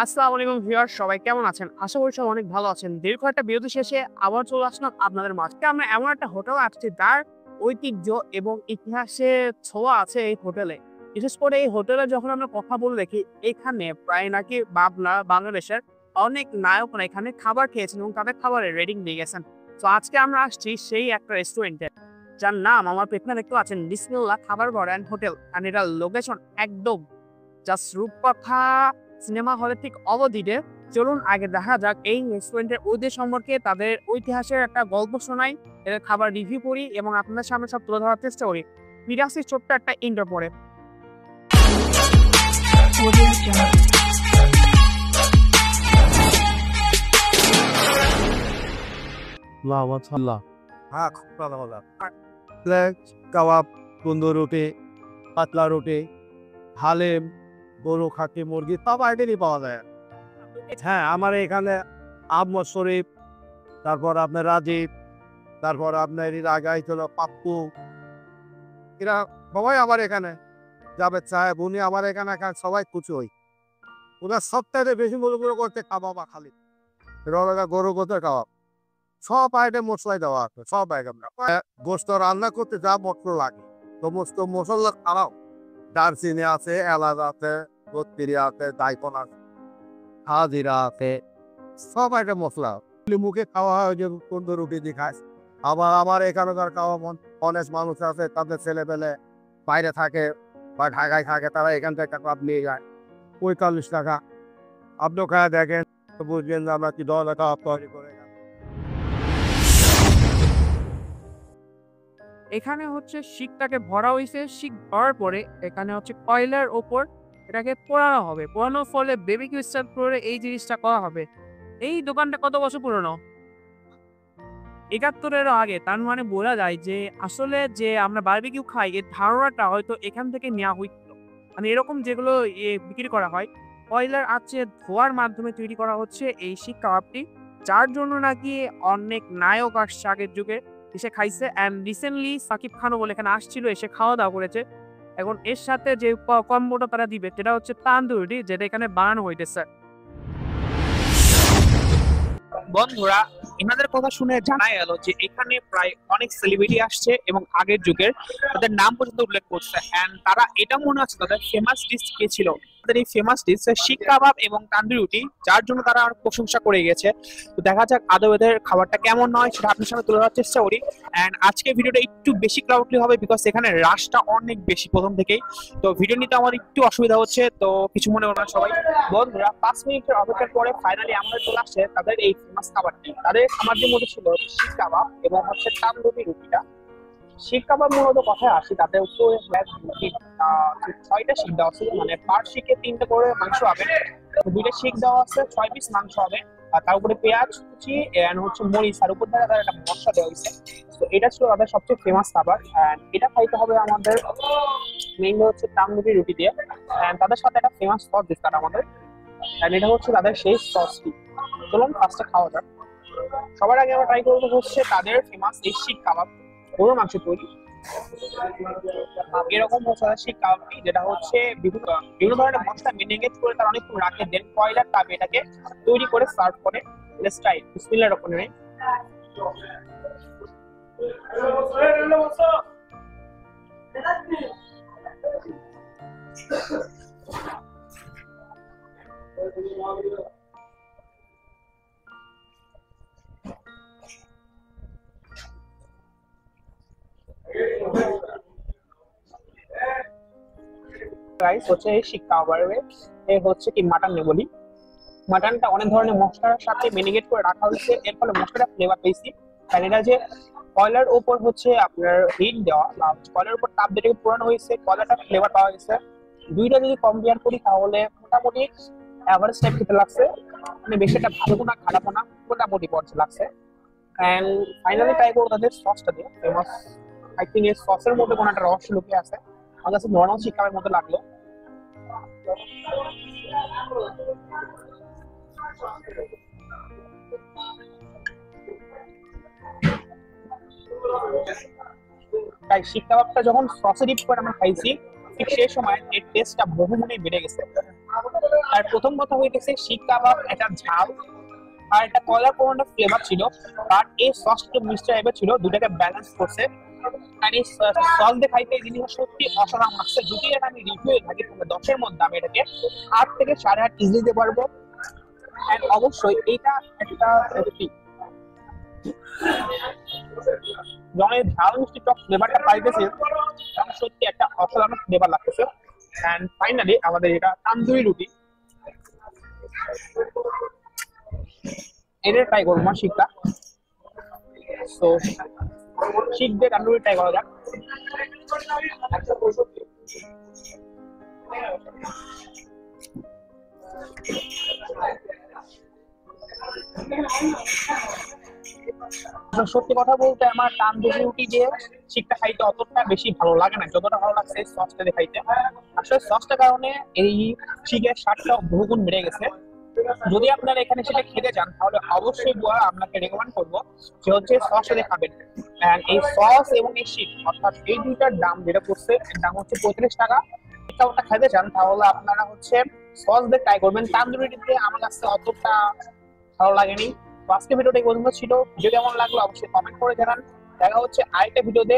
আসসালামু আলাইকুম ভিউয়ার্স, সবাই কেমন আছেন? আশা করি সবাই অনেক ভালো আছেন। দীর্ঘ একটা বিরতি শেষে আবার চলে আসলাম আপনাদের মাঝে। আমরা এমন একটা হোটেলে আসছি যার ঐতিহ্য এবং ইতিহাসে ছোঁয়া আছে এই হোটেলে। বিশেষ করে এই হোটেলে যখন আমরা কথা বলে দেখি, এখানে প্রায় নাকি বাংলাদেশের অনেক নায়করা এখানে খাবার খেয়েছেন এবং তাদের খাবারের রেটিং দিয়ে গেছেন। তো আজকে আমরা আসছি সেই একটা রেস্টুরেন্টে, যার নাম আমার পেছনে দেখতে পাচ্ছেন বিসমিল্লাহ খাবার ঘর অ্যান্ড হোটেল। অ্যান্ড এটার লোকেশন একদম জাস্ট রূপকথা সিনেমা হলের ঠিক অপোজিটে। চলুন আগে দেখা যাক এই রেস্টুরেন্টের ঐতিহ্য সম্পর্কে, তাদের ঐতিহাসের একটা গল্প শোনাই, এদের খাবার রিভিউ করি এবং আপনাদের সামনে সব তুলে ধরার চেষ্টা করি। ফিরে আসছি ছোট্ট একটা ইন্টার পরে। হ্যাঁ, খুব ভালো ভালো। প্লেট, কাবাব, তন্দুর রুটি, পাতলা রুটি, হালিম, গরু, খাসি, মুরগি সব আইটেমই পাওয়া যায়। হ্যাঁ, আমার এখানে আহমদ শরীফ, তারপর আপনার রাজীব, তারপর আপনার এর আগে ছিল পাপ্পু, এরা সবাই আমার এখানে জাভেদ সাহেব, উনি আমার এখানে সবাই কুচোই। ওরা সবথেকে বেশি মূল্য করতে কাবাব আর খালি গরু গোতের কাবাব, সব আইটেম মশলাই দেওয়া আছে, সব আইটেম। গোস্ত রান্না করতে যা মশলা লাগে সমস্ত মশলা ছাড়াও দারচিনি আছে, এলাচ আছে, গোত্তিরি আছে, জায়ফল আছে, হাজিরা আছে, সব আইটেম মশলা মুখে খাওয়া হয়। যে তন্দুর রুটি দিয়ে খায়। আবার আমার এখানকার খাওয়া অনেক মানুষ আছে, তাদের ছেলেপেলে বাইরে থাকে বা ঢাকায় থাকে, তারা এখান থেকে কাবাব নিয়ে যায় 45 টাকা। আপনি খায় দেখেন, বুঝবেন যে আমরা কি ধরনের কাবাব তৈরি করে। এখানে হচ্ছে শিকটাকে ভরা হয়েছে, শিক ভরার পরে এখানে হচ্ছে কয়লার ওপর এটাকে পোড়ানো হবে। পোড়ানোর ফলে বেবিকিউ স্টার্ট করে এই জিনিসটা করা হবে। এই দোকানটা কত বছর পুরনো? ৭১-এরও আগে। তার মানে বোঝা যায় যে আসলে যে আমরা বারবিকিউ খাই এর ধারণাটা হয়তো এখান থেকে নেওয়া হইছিল। মানে এরকম যেগুলো বিক্রি করা হয়, কয়লার আঁচে ধোঁয়ার মাধ্যমে তৈরি করা হচ্ছে এই শিক কাবাবটি। যার জন্য নাকি অনেক নায়ক আসছে আগের যুগে, এসে খাইছে। অ্যান্ড রিসেন্টলি সাকিব খানও বলে এখানে আসছিল, এসে খাওয়া-দাওয়া করেছে। এখন এর সাথে যে কম্বোটা তারা দিবে সেটা হচ্ছে তান্দুরি, যেটা এখানে বানানো হইতেছে। বন্ধুরা, এনাদের কথা শুনে জানা গেল যে এখানে প্রায় অনেক সেলিব্রিটি আসছে এবং আগের যুগের তাদের নাম পর্যন্ত উল্লেখ করছে। এন্ড তারা এটা মনে আছে তাদের ফেমাস ডিশ কে ছিল। তাদের এই ফেমাস ডিশ শিক কাবাব এবং তান্দুরি রুটি, যার জন্য তারা অনেক প্রশংসা করে গেছে। তো দেখা যাক আদৌ এদের খাবারটা কেমন হয় সেটা আপনার সামনে তুলে ধরার চেষ্টা করি। এন্ড আজকে ভিডিওটা একটু বেশি ক্রাউডলি হবে, বিকজ এখানে রাশটা অনেক বেশি প্রথম থেকেই। তো ভিডিও নিতে আমার একটু অসুবিধা হচ্ছে, তো কিছু মনে করবেন না সবাই। বন্ধুরা, 5 মিনিটের অপেক্ষার পরে ফাইনালি আমাদের চলে আসছে তাদের এই ফেমাস খাবারটি। তাদের খাবারটির মধ্যে ছিল শিক কাবাব এবং হচ্ছে তান্দুরি রুটিটা। শিক কাবাব মূলত কথায় আসি, তাদের উপরে 6টা শিক দেওয়া আছে, মানে পার শিকে 3টা করে মাংস হবে। 2টা শিক দেওয়া আছে, 6 পিস মাংস হবে। আর তার উপরে পেঁয়াজ কুচি এন্ড হচ্ছে মরিচ, আর উপর দ্বারা তার একটা মশলা দেওয়া হয়েছে। তো এটা ছিল তাদের সবচেয়ে ফেমাস খাবার। এন্ড এটা খাইতে হবে আমাদের মেইনলি হচ্ছে তান্দুরি রুটি দিয়ে। এন্ড তাদের সাথে একটা ফেমাস সস দিচ্ছে তারা আমাদের। এন্ড এটা হচ্ছে তাদের সেই সসটি। চলুন ফার্স্টে খাওয়া যাক। সবার আগে আমরা ট্রাই করবো হচ্ছে তাদের ফেমাস এই শিক কাবাব, গরুর মাংস তৈরি। এরকম হচ্ছে তাদের শিক কাবাবটি, যেটা হচ্ছে বিভিন্ন বিভিন্ন ধরনের মশলা মেরিনেট করে তারা অনেকক্ষণ রাখে, দেন কয়লার তাপে এটাকে তৈরি করে সার্ভ করে। স্টাইল বিসমিল্লাহির রহমানির রহিম। রাইস হচ্ছে এই শিক কাবাবের হচ্ছে কি মাটন নিয়ে বলি। মাটনটা অনেক ধরনের মশলার সাথে মেরিনেট করে রাখা হয়েছে, এর ফলে মশলাটা ফ্লেভার পেয়েছি। আর এটা যে কয়লার উপর হচ্ছে আপনার হিট দেওয়া বা কয়লার উপর তাপ দিয়ে পোড়ানো হয়েছে, কয়লাটা ফ্লেভার পাওয়া গেছে। দুইটা যদি কম্পেয়ার করি তাহলে মোটামুটি অ্যাভারেজ টাইপ খেতে লাগছে, মানে বেশি একটা ভালো না খারাপও না, মোটামুটি পর্যায়ে লাগছে। অ্যান্ড ফাইনালি ট্রাই করবো তাদের সসটা দিয়ে। ফেমাস আই থিঙ্ক এই সসের মধ্যে কোনো একটা রহস্য লুকিয়ে আছে। আমার কাছে নর্মাল শিক কাবাবের মতো লাগলো। তাই শিক কাবাবটা যখন সসে ডিপ করে আমরা খাইছি, ঠিক সেই সময় এর টেস্টটা বহুগুণে বেড়ে গেছে। আর প্রথম কথা হইতেছে শিক কাবাব একটা ঝাল আর একটা কয়লার কোনো ফ্লেভার ছিল, বাট এই সসটা মিক্সচার টাইপের ছিল, দুটাকে ব্যালেন্স করছে। আর এই সস দিয়ে খাইতে এই জিনিসটা সত্যি অসাধারণ লাগছে। যদি এটা আমি রিভিউ থাকি তাহলে 10-এর মধ্যে আমি এটাকে 8 থেকে 8.5 ইজিলি দিতে পারবো। এন্ড অবশ্যই এইটা একটা সত্যি জনের ঝাল মিষ্টি টক ফ্লেভারটা পাইতেছে, সত্যি একটা অসাধারণ ফ্লেভার লাগতেছে। এন্ড ফাইনালি আমাদের এটা তান্দুরি রুটি, এটা ট্রাই করবো আমার শিকটা। সো শিক দিয়ে তান্দুরি ট্রাই করা যাক। সত্যি কথা বলতে আমার তান্দুরি রুটি দিয়ে শিকটা খাইতে অতটা বেশি ভালো লাগে না, যতটা ভালো লাগছে সসটা দিয়ে খাইতে। আসলে সসটার কারণে এই শিকের স্বাদটা বহুগুণ বেড়ে গেছে। যদি আপনারা এখানে সেটা খেতে চান তাহলে অবশ্যই আপনাকে রেকমেন্ড করবো যে হচ্ছে সস দিয়ে খাবেন। এই সস এবং এই শিক অর্থাৎ এই দুইটার দাম যেটা পড়ছে, এর দাম হচ্ছে 35 টাকা। এটা ওটা খেতে চান তাহলে আপনারা হচ্ছে সস দিয়ে ট্রাই করবেন। তান্দুরিটিতে আমার কাছে অতটা ভালো লাগেনি। তো আজকে ভিডিওটা এই পর্যন্ত ছিল। ভিডিও কেমন লাগলো অবশ্যই কমেন্ট করে জানান। দেখা হচ্ছে আরেকটা ভিডিওতে।